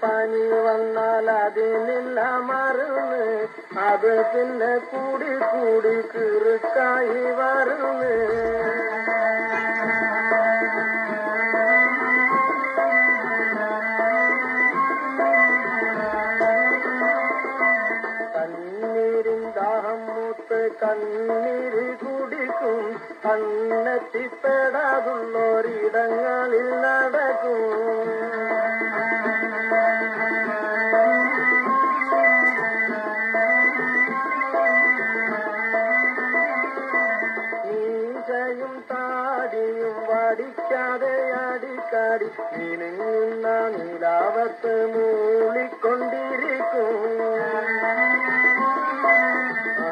പനി വന്നാൽ അതിനില്ല മരുന്ന്, അത് പിന്നെ കൂടി കൂടി കിറുക്കായി വരുന്ന്. കണ്ണീരിൻ ദാഹം മൂത്ത് കണ്ണീര് കുടിക്കും, കണ്ണെത്തിപ്പെടാതുള്ളൊരിടങ്ങളിൽ നടക്കും. മീശയും താടിയും വടിക്കാതെ അടിക്കാടി മിനുങ്ങുന്ന നിലാവത്ത് മൂളിക്കൊണ്ടിരിക്കും.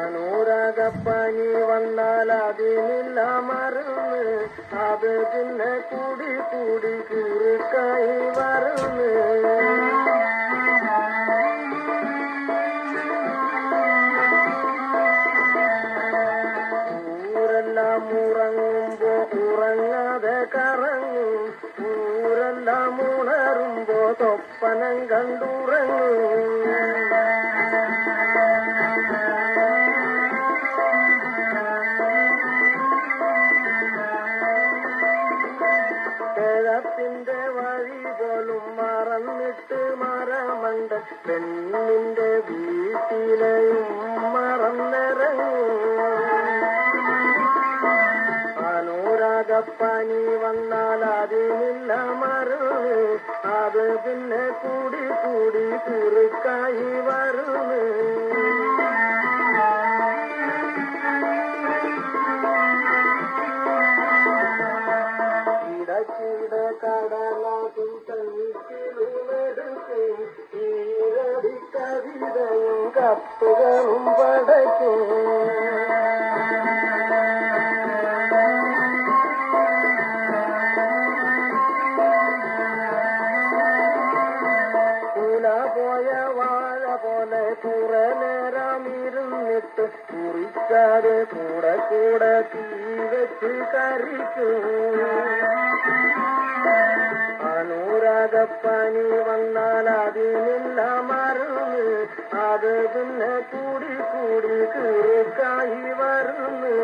അനുരാഗപ്പനി വന്നാൽ അതിനില്ല മരുന്ന്, അത് പിന്നെ കൂടി കൂടി കിറുക്കായി വരുന്ന്. ഊരെല്ലാം ഉറങ്ങുമ്പോ ഉറങ്ങാതെ കറങ്ങും, ഊരെല്ലാം ഉണരുമ്പോ സ്വപ്നം കണ്ടുറങ്ങും. കിഴത്തിന്റെ വഴി പോലും മറന്നിട്ട് മരമണ്ട, പെണ്ണിന്റെ വീട്ടിലെയും മറന്നിറങ്ങും. അനുരാഗപ്പനി വന്നാൽ അതിനില്ല മരുന്ന്, അത് പിന്നെ കൂടി കൂടി കിറുക്കായി വരുന്ന്. ഇടക്കിട കടലാസും കഴുത്തിലുമെടുക്കും, ഈരടി കവിതയും കത്തുകളും പടയ്ക്കും. പോയ വാഴ പോലെ കുറെ നേരം ഇരുന്നിട്ട് കുറിക്കാതെ കൂടെ കൂടെ തീ വെച്ച് കരിക്കും. അനുരാഗപ്പനി വന്നാൽ അതിനില്ല മരുന്ന്, അത് പിന്നെ കൂടി കൂടി കിറുക്കായി വരുന്ന്.